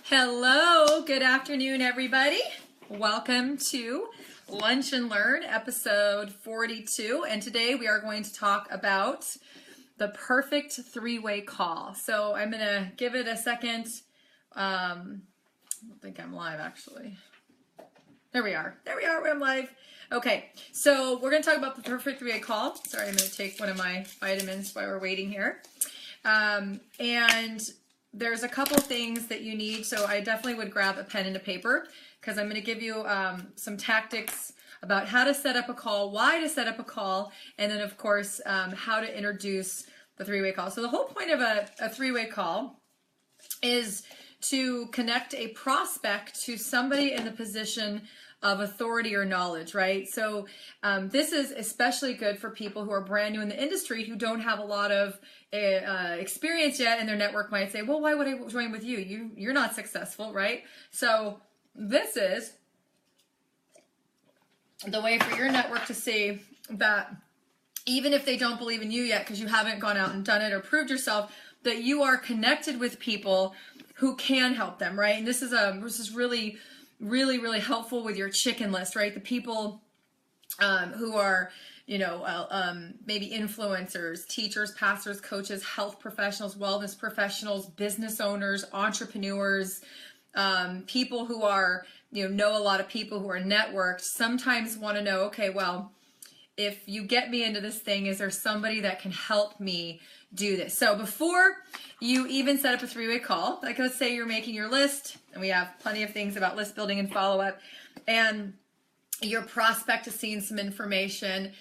Hello, good afternoon, everybody. Welcome to Lunch and Learn, episode 42. And today we are going to talk about the perfect three-way call. So I'm going to give it a second. I don't think I'm live, actually. There we are. I'm live. Okay, so we're going to talk about the perfect three-way call. Sorry, I'm going to take one of my vitamins while we're waiting here. And there's a couple things that you need, so I definitely would grab a pen and a paper because I'm going to give you some tactics about how to set up a call, why to set up a call, and then of course how to introduce the three-way call. So the whole point of a three-way call is to connect a prospect to somebody in the position of authority or knowledge, right? So this is especially good for people who are brand new in the industry who don't have a lot of experience yet, and their network might say, well, why would I join with you? You're not successful, right? So this is the way for your network to see that even if they don't believe in you yet because you haven't gone out and done it or proved yourself, that you are connected with people who can help them, right? And this is really helpful with your chicken list, right? The people who are, maybe influencers, teachers, pastors, coaches, health professionals, wellness professionals, business owners, entrepreneurs, people who are, know a lot of people who are networked, sometimes want to know, okay, well, if you get me into this thing, is there somebody that can help me do this? So before you even set up a three-way call, like let's say you're making your list, and we have plenty of things about list building and follow-up, and your prospect has seen some information,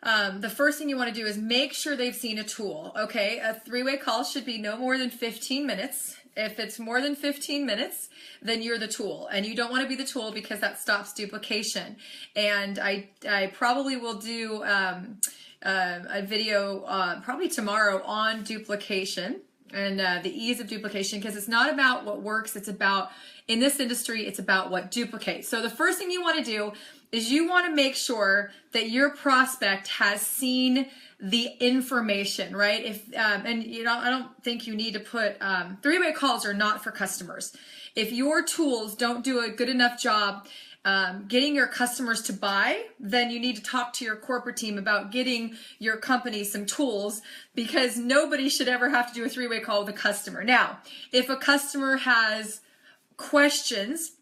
the first thing you want to do is make sure they've seen a tool, okay? A three-way call should be no more than 15 minutes. If it's more than 15 minutes, then you're the tool, and you don't want to be the tool because that stops duplication. And I probably will do a video probably tomorrow on duplication and the ease of duplication, because it's not about what works, it's about, in this industry, it's about what duplicates. So the first thing you want to do is you want to make sure that your prospect has seen the information, right? And I don't think you need to put, three-way calls are not for customers. If your tools don't do a good enough job getting your customers to buy, then you need to talk to your corporate team about getting your company some tools, because nobody should ever have to do a three-way call with a customer. Now, if a customer has questions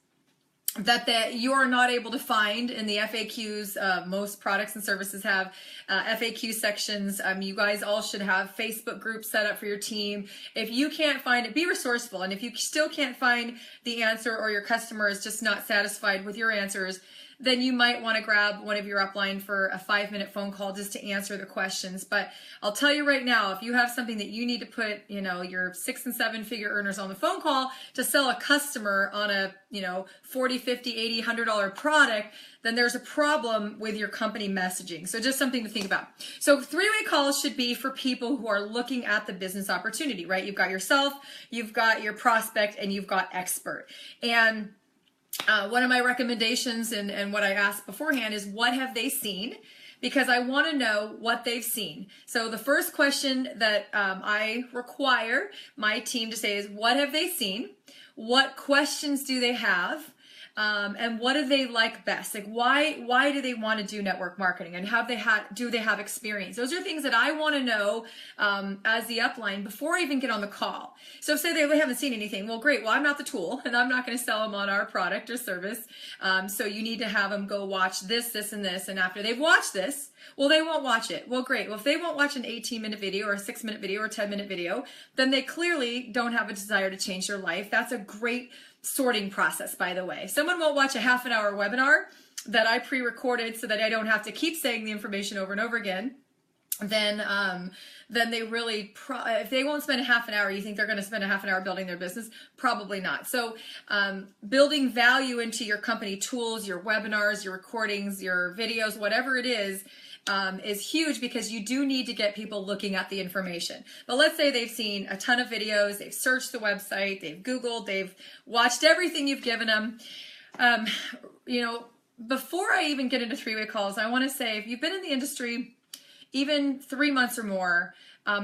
that you are not able to find in the FAQs, most products and services have FAQ sections. You guys all should have Facebook groups set up for your team. If you can't find it, be resourceful. And if you still can't find the answer, or your customer is just not satisfied with your answers, then you might want to grab one of your upline for a 5-minute phone call just to answer the questions. But I'll tell you right now, if you have something that you need to put, your 6 and 7 figure earners on the phone call to sell a customer on a, $40, $50, $80, $100 product, then there's a problem with your company messaging. So just something to think about. So three-way calls should be for people who are looking at the business opportunity, right? You've got yourself, you've got your prospect, and you've got expert. And one of my recommendations and what I asked beforehand is, what have they seen? Because I want to know what they've seen. So the first question that I require my team to say is, what have they seen? What questions do they have? And what do they like best? Like, why do they want to do network marketing, and do they have experience? Those are things that I want to know as the upline before I even get on the call. So say they haven't seen anything. Well, great. Well, I'm not the tool, and I'm not going to sell them on our product or service. So you need to have them go watch this, this, and this. And after they've watched this, well, they won't watch it. Well, great. Well, if they won't watch an 18-minute video or a 6-minute video or a 10-minute video, then they clearly don't have a desire to change their life. That's a great sorting process, by the way. Someone won't watch a half-an-hour webinar that I pre-recorded so that I don't have to keep saying the information over and over again. Then they really, if they won't spend a half an hour, you think they're going to spend a half an hour building their business? Probably not. So building value into your company tools, your webinars, your recordings, your videos, whatever it is huge, because you do need to get people looking at the information. But let's say they've seen a ton of videos, they've searched the website, they've Googled, they've watched everything you've given them. Before I even get into three-way calls, I want to say, if you've been in the industry even 3 months or more,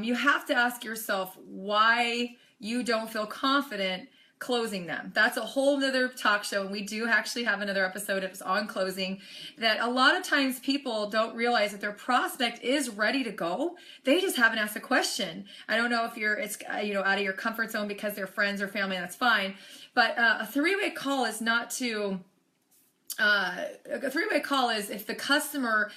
you have to ask yourself why you don't feel confident closing them. That's a whole nother talk show. And we do actually have another episode. It's on closing, that a lot of times people don't realize that their prospect is ready to go. They just haven't asked a question. I don't know if it's out of your comfort zone because they're friends or family, that's fine. But a three-way call is not to, a three-way call is if the customer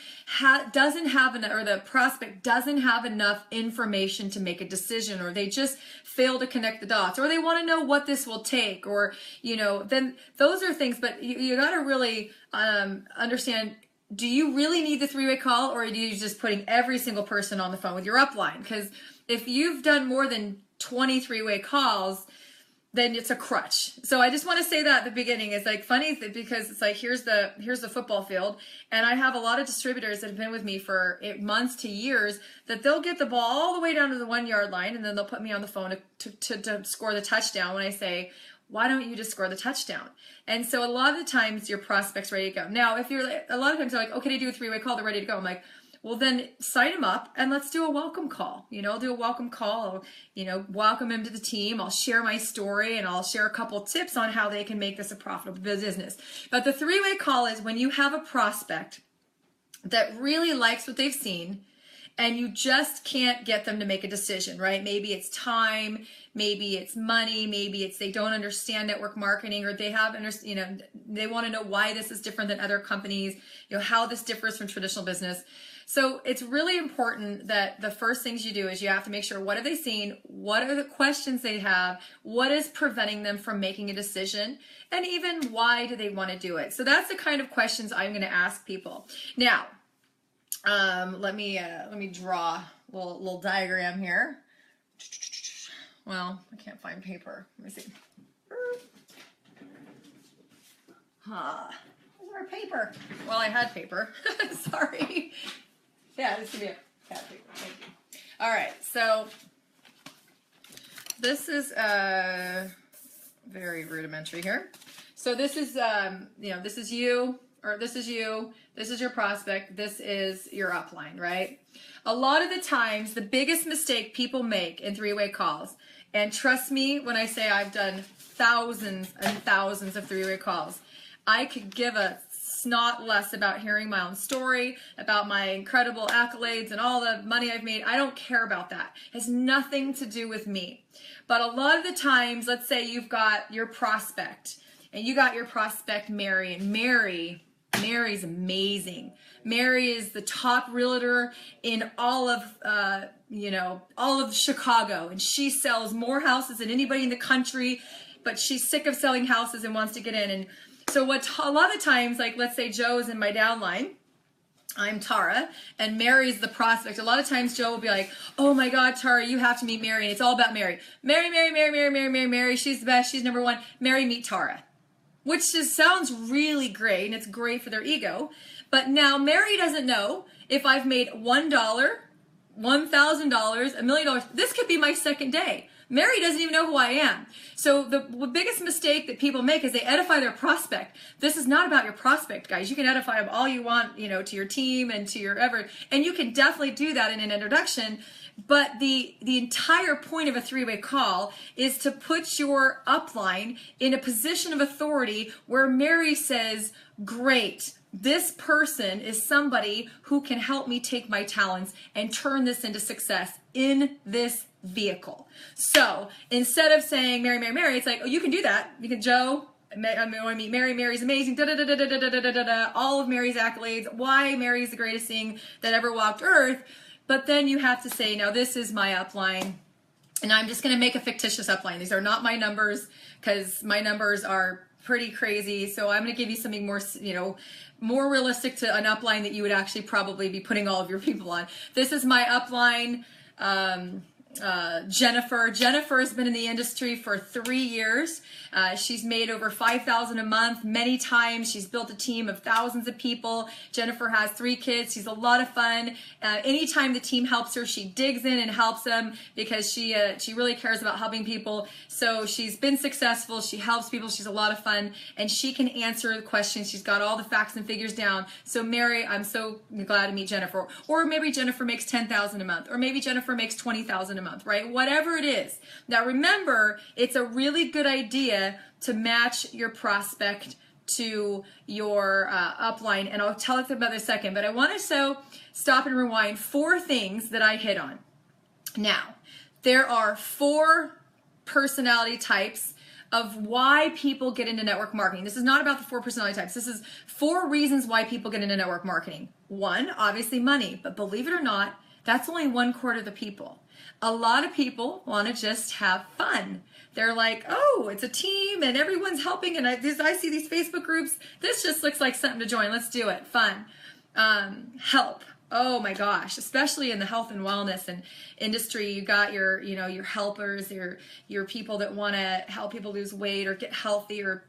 doesn't have enough, or the prospect doesn't have enough information to make a decision, or they just fail to connect the dots, or they want to know what this will take, or, then those are things. But you got to really understand, do you really need the three-way call, or are you just putting every single person on the phone with your upline? Because if you've done more than 20 three-way calls, then it's a crutch. So I just want to say that at the beginning. It's like funny because it's like, here's the football field. And I have a lot of distributors that have been with me for months to years, that they'll get the ball all the way down to the 1 yard line, and then they'll put me on the phone to score the touchdown, when I say, why don't you just score the touchdown? And so a lot of the times your prospect's ready to go. Now, if a lot of times they're like, okay, to do a three-way call, they're ready to go. I'm like, well, then sign him up and let's do a welcome call. I'll do a welcome call. I'll, welcome him to the team. I'll share my story, and I'll share a couple tips on how they can make this a profitable business. But the three-way call is when you have a prospect that really likes what they've seen, and you just can't get them to make a decision, right? Maybe it's time, maybe it's money, maybe it's they don't understand network marketing, or they they want to know why this is different than other companies, how this differs from traditional business. So it's really important that the first things you do is you have to make sure, what have they seen? What are the questions they have? What is preventing them from making a decision? And even why do they want to do it? So that's the kind of questions I'm going to ask people. Now, let me draw a little diagram here. Well, I can't find paper. Let me see. Where's our paper? Well, I had paper. Sorry. Yeah, this could be a cat paper. Thank you. All right, so this is very rudimentary here. So this is this is you, or this is you. This is your prospect. This is your upline, right? A lot of the times, the biggest mistake people make in three-way calls, and trust me when I say I've done thousands and thousands of three-way calls, I could give a snot less about hearing my own story, about my incredible accolades and all the money I've made. I don't care about that. It has nothing to do with me. But a lot of the times, let's say you've got your prospect, and you got your prospect Mary, and Mary's amazing. Mary is the top realtor in all of Chicago, and she sells more houses than anybody in the country, but she's sick of selling houses and wants to get in. And so a lot of times, like let's say Joe's in my downline, I'm Tara, and Mary's the prospect. A lot of times Joe will be like, oh my God, Tara, you have to meet Mary. And it's all about Mary. Mary. She's the best. She's number one. Mary, meet Tara. Which just sounds really great, and it's great for their ego. But now Mary doesn't know if I've made $1, $1,000, $1 million. This could be my second day. Mary doesn't even know who I am. So the biggest mistake that people make is they edify their prospect. This is not about your prospect, guys. You can edify them all you want, to your team and to your and you can definitely do that in an introduction. But the entire point of a three-way call is to put your upline in a position of authority where Mary says, great, this person is somebody who can help me take my talents and turn this into success in this vehicle. So instead of saying Mary, it's like, oh, you can do that. You can, Joe, I want to meet Mary. Mary's amazing. All of Mary's accolades. Why Mary's the greatest thing that ever walked earth. But then you have to say, now this is my upline, and I'm just going to make a fictitious upline. These are not my numbers, because my numbers are pretty crazy. So I'm going to give you something more, more realistic to an upline that you would actually probably be putting all of your people on. This is my upline. Jennifer. Jennifer has been in the industry for 3 years. She's made over $5,000 a month many times. She's built a team of thousands of people. Jennifer has 3 kids. She's a lot of fun. Anytime the team helps her, she digs in and helps them because she really cares about helping people. So she's been successful. She helps people. She's a lot of fun, and she can answer the questions. She's got all the facts and figures down. So Mary, I'm so glad to meet Jennifer. Or maybe Jennifer makes $10,000 a month, or maybe Jennifer makes $20,000 a month. month, right? Whatever it is. Now remember, it's a really good idea to match your prospect to your upline, and I'll tell you about this in a second, but I want to stop and rewind 4 things that I hit on. Now, there are 4 personality types of why people get into network marketing. This is not about the 4 personality types. This is 4 reasons why people get into network marketing. 1, obviously money, but believe it or not, that's only 1/4 of the people. A lot of people want to just have fun. They're like, oh, it's a team and everyone's helping, and I see these Facebook groups. This just looks like something to join. Let's do it. Fun. Help. Oh my gosh, especially in the health and wellness and industry, you got your helpers, your people that want to help people lose weight or get healthy, or,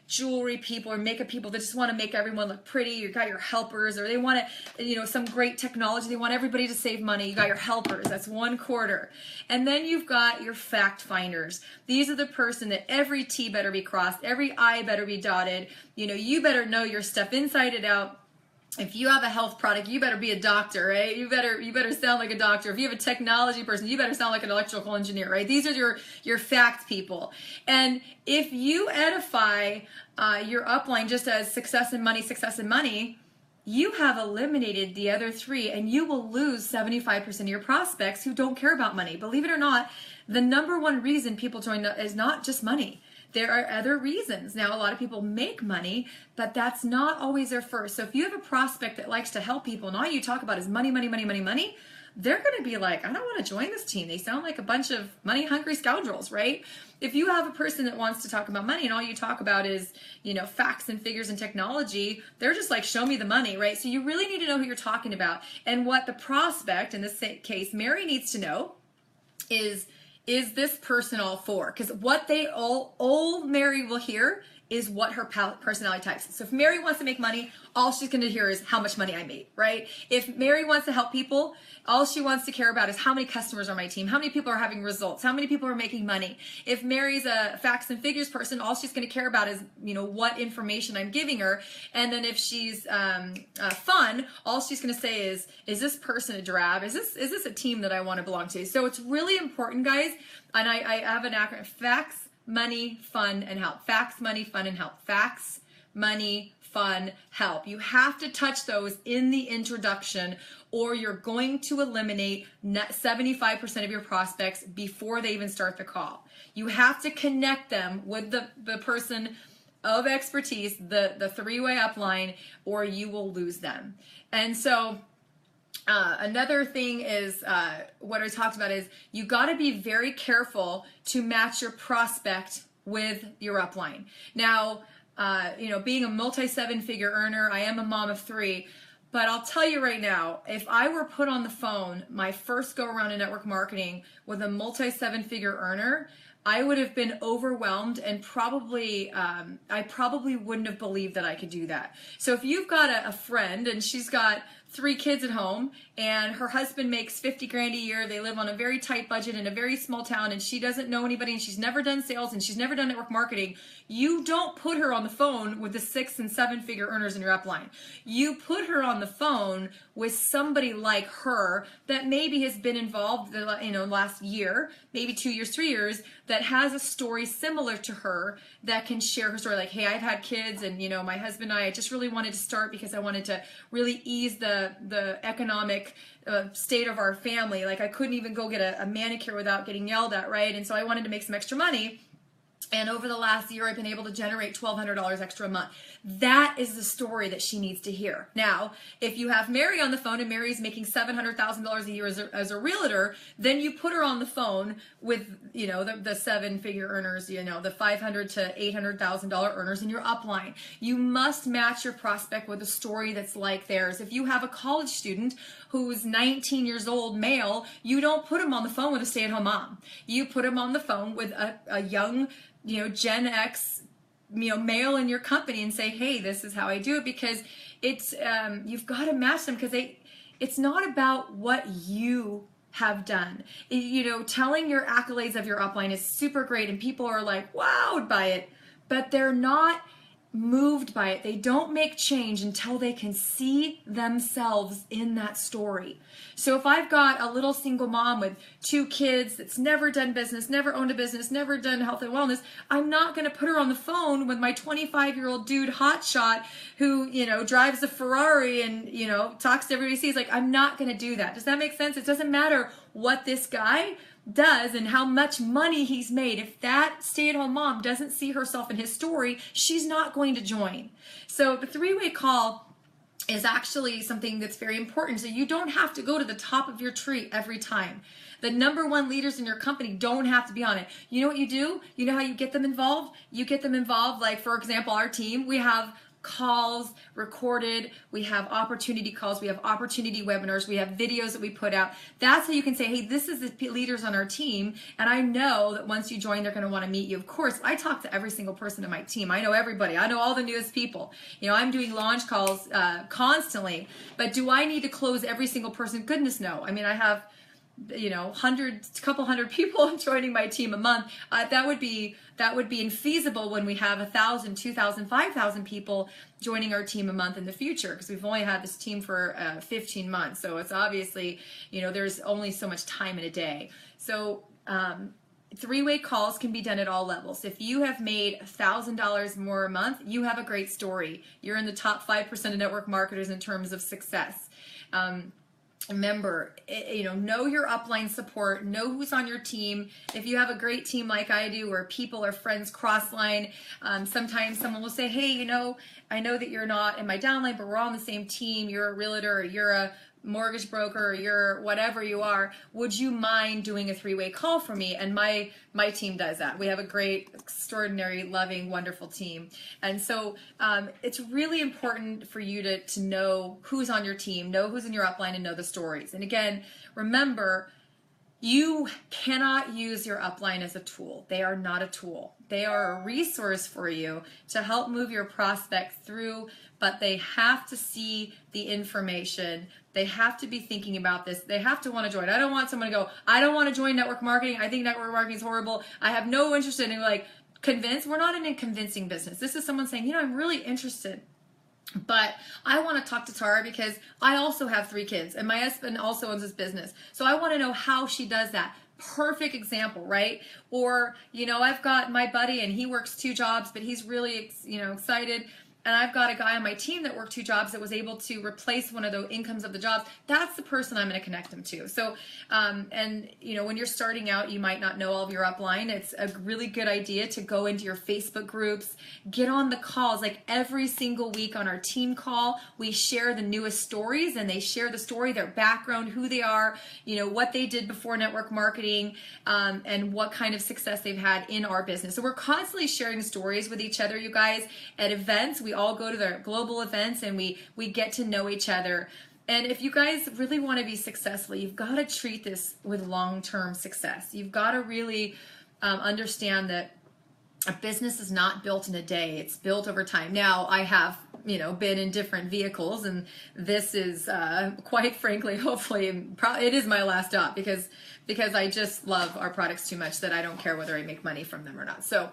jewelry people or makeup people that just want to make everyone look pretty. You got your helpers, or they want to, some great technology. They want everybody to save money. You got your helpers. That's 1/4. And then you've got your fact finders. These are the person that every T better be crossed, every I better be dotted. You better know your stuff inside and out. If you have a health product, you better be a doctor, right? You better sound like a doctor. If you have a technology person, you better sound like an electrical engineer, right? These are your fact people. And if you edify your upline just as success and money, you have eliminated the other 3, and you will lose 75% of your prospects who don't care about money. Believe it or not, the number 1 reason people join is not just money. There are other reasons. Now, a lot of people make money, but that's not always their first. So if you have a prospect that likes to help people and all you talk about is money, they're going to be like, I don't want to join this team. They sound like a bunch of money-hungry scoundrels, right? If you have a person that wants to talk about money and all you talk about is, facts and figures and technology, they're just like, show me the money, right? So you really need to know who you're talking about. And what the prospect, in this case, Mary, needs to know is this person all for? Because what all Mary will hear is what her personality types is. So if Mary wants to make money, all she's going to hear is how much money I made, right? If Mary wants to help people, all she wants to care about is how many customers are on my team, how many people are having results, how many people are making money. If Mary's a facts and figures person, all she's going to care about is, what information I'm giving her. And then if she's fun, all she's going to say is this person a drab? Is this a team that I want to belong to? So it's really important, guys. And I have an acronym: facts, money, fun, and help. Facts, money, fun, and help. Facts, money, fun, help. You have to touch those in the introduction, or you're going to eliminate 75% of your prospects before they even start the call. You have to connect them with the person of expertise, the 3-way upline, or you will lose them. And so another thing is what I talked about is you got to be very careful to match your prospect with your upline. Now, being a multi-7-figure earner, I am a mom of 3, but I'll tell you right now, if I were put on the phone my first go around in network marketing with a multi-7-figure earner, I would have been overwhelmed and I probably wouldn't have believed that I could do that. So if you've got a friend and she's got 3 kids at home and her husband makes $50,000 a year, they live on a very tight budget in a very small town, and she doesn't know anybody, and she's never done sales, and she's never done network marketing, you don't put her on the phone with the 6- and 7-figure earners in your upline. You put her on the phone with somebody like her that maybe has been involved the last year, maybe 2 years, 3 years, that has a story similar to her, that can share her story. Like, hey, I've had kids, and my husband and I just really wanted to start because I wanted to really ease the economic state of our family. Like, I couldn't even go get a manicure without getting yelled at, right? And so I wanted to make some extra money. And over the last year, I've been able to generate $1,200 extra a month. That is the story that she needs to hear. Now, if you have Mary on the phone and Mary's making $700,000 a year as a realtor, then you put her on the phone with, the 7-figure earners, the $500,000 to $800,000 earners in your upline. You must match your prospect with a story that's like theirs. If you have a college student who's 19 years old, male, you don't put him on the phone with a stay-at-home mom. You put him on the phone with a young, Gen X, male in your company, and say, hey, this is how I do it, because it's, you've got to match them, because it's not about what you have done. Telling your accolades of your upline is super great, and people are like wowed by it, but they're not moved by it. They don't make change until they can see themselves in that story. So if I've got a little single mom with 2 kids that's never done business, never owned a business, never done health and wellness, I'm not going to put her on the phone with my 25-year-old dude hotshot who, drives a Ferrari and, talks to everybody he sees. Like, I'm not going to do that. Does that make sense? It doesn't matter what this guy does and how much money he's made. If that stay-at-home mom doesn't see herself in his story, she's not going to join. So the 3-way call is actually something that's very important. So you don't have to go to the top of your tree every time. The number 1 leaders in your company don't have to be on it. You know what you do? You know how you get them involved? You get them involved, like, for example, our team, we have calls recorded, we have opportunity calls, we have opportunity webinars, we have videos that we put out. That's how you can say, hey, this is the leaders on our team, and I know that once you join, they're going to want to meet you. Of course, I talk to every single person in my team. I know everybody. I know all the newest people. I'm doing launch calls constantly, but do I need to close every single person? Goodness, no. I mean, I have couple hundred people joining my team a month. That would be infeasible when we have 1,000, 2,000, 5,000 people joining our team a month in the future, because we've only had this team for 15 months. So it's obviously, there's only so much time in a day. So 3-way calls can be done at all levels. If you have made $1,000 more a month, you have a great story. You're in the top 5% of network marketers in terms of success. Remember, know your upline support, know who's on your team. If you have a great team like I do, where people are friends cross-line, sometimes someone will say, hey, I know that you're not in my downline, but we're all on the same team. You're a realtor, or you're a mortgage broker, or you're whatever you are. Would you mind doing a 3-way call for me? And my team does that. We have a great, extraordinary, loving, wonderful team. And so it's really important for you to know who's on your team, know who's in your upline, and know the stories. And again, remember, you cannot use your upline as a tool. They are not a tool. They are a resource for you to help move your prospects through, but they have to see the information. They have to be thinking about this. They have to want to join. I don't want someone to go, I don't want to join network marketing. I think network marketing is horrible. I have no interest in it. Convince. We're not in a convincing business. This is someone saying, I'm really interested, but I want to talk to Tara because I also have 3 kids and my husband also owns this business. So I want to know how she does that. Perfect example, right? Or, I've got my buddy and he works 2 jobs, but he's really, excited. And I've got a guy on my team that worked 2 jobs that was able to replace one of the incomes of the jobs. That's the person I'm going to connect them to. So, when you're starting out, you might not know all of your upline. It's a really good idea to go into your Facebook groups, get on the calls. Like every single week on our team call, we share the newest stories, and they share the story, their background, who they are, what they did before network marketing, and what kind of success they've had in our business. So we're constantly sharing stories with each other, you guys, at events. We all go to the global events and we get to know each other. And if you guys really want to be successful, you've got to treat this with long-term success. You've got to really understand that a business is not built in a day. It's built over time. Now, I have, been in different vehicles, and this is quite frankly, hopefully, it is my last stop because I just love our products too much that I don't care whether I make money from them or not. So,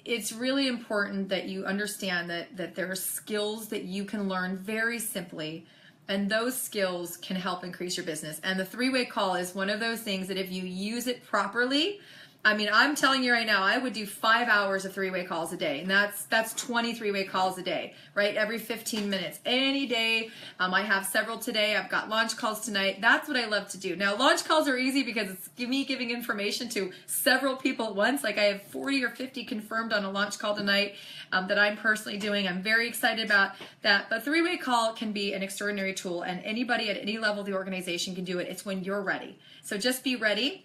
it's really important that you understand that there are skills that you can learn very simply, and those skills can help increase your business. And the 3-way call is one of those things that if you use it properly, I'm telling you right now, I would do 5 hours of 3-way calls a day, and that's 20 3-way calls a day, right? Every 15 minutes, any day. I have several today. I've got launch calls tonight. That's what I love to do. Now, launch calls are easy because it's me giving information to several people at once. Like I have 40 or 50 confirmed on a launch call tonight that I'm personally doing. I'm very excited about that. But 3-way call can be an extraordinary tool, and anybody at any level of the organization can do it. It's when you're ready. So just be ready.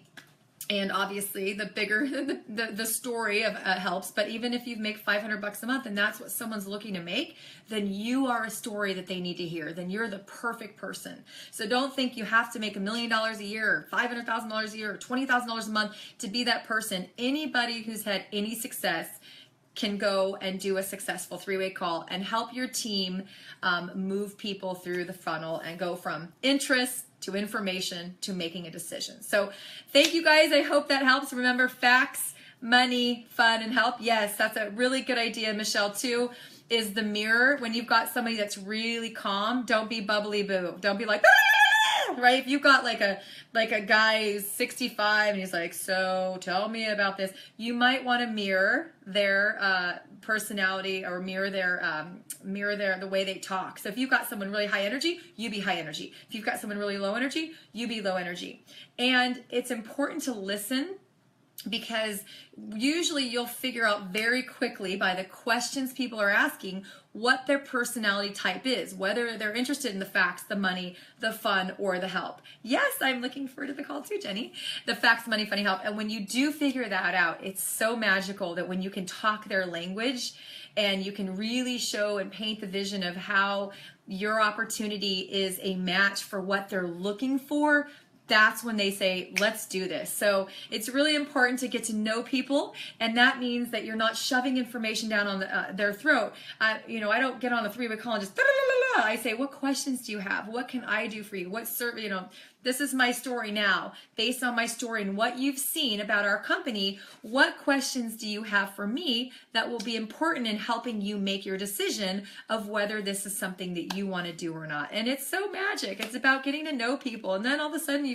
And obviously, the bigger the story of helps. But even if you make $500 a month and that's what someone's looking to make, then you are a story that they need to hear. Then you're the perfect person. So don't think you have to make $1 million a year, or $500,000 a year, or $20,000 a month to be that person. Anybody who's had any success can go and do a successful 3-way call and help your team move people through the funnel and go from interest to information to making a decision. So thank you guys. I hope that helps. Remember, facts money, fun, and help. Yes, that's a really good idea, Michelle, too, is the mirror. When you've got somebody that's really calm, don't be bubbly boo. Don't be like, ah! Right? If you've got like a guy who's 65 and he's like, so tell me about this, you might want to mirror their personality, or mirror their the way they talk. So if you've got someone really high energy, you be high energy. If you've got someone really low energy, you be low energy. And it's important to listen, because usually you'll figure out very quickly by the questions people are asking what their personality type is, whether they're interested in the facts, the money, the fun, or the help. Yes, I'm looking forward to the call too, Jenny. The facts, money, funny, help. And when you do figure that out, it's so magical that when you can talk their language and you can really show and paint the vision of how your opportunity is a match for what they're looking for, that's when they say, let's do this. So it's really important to get to know people, and that means that you're not shoving information down on their throat. I don't get on a three-way call and just, I say, what questions do you have? What can I do for you? This is my story now. Based on my story and what you've seen about our company, what questions do you have for me that will be important in helping you make your decision of whether this is something that you want to do or not? And it's so magic. It's about getting to know people, and then all of a sudden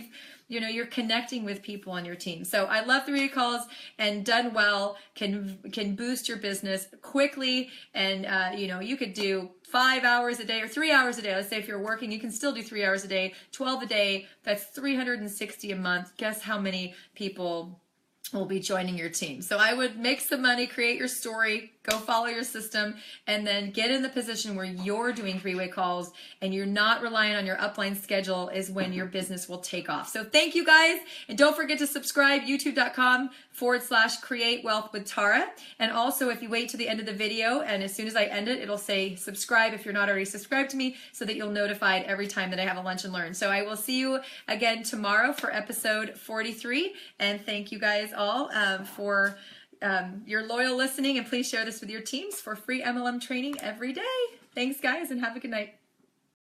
you're connecting with people on your team. So I love three-way calls, and done well can boost your business quickly. And you could do 5 hours a day or 3 hours a day. Let's say if you're working, you can still do 3 hours a day, 12 a day. That's 360 a month. Guess how many people will be joining your team? So I would make some money, create your story, go follow your system, and then get in the position where you're doing three-way calls and you're not relying on your upline schedule, is when your business will take off. So thank you guys. And don't forget to subscribe, youtube.com/create wealth with Tara. And also, if you wait to the end of the video, and as soon as I end it, it'll say subscribe if you're not already subscribed to me, so that you'll notified every time that I have a lunch and learn. So I will see you again tomorrow for episode 43. And thank you guys all for your loyal listening, and please share this with your teams for free MLM training every day. Thanks guys, and have a good night.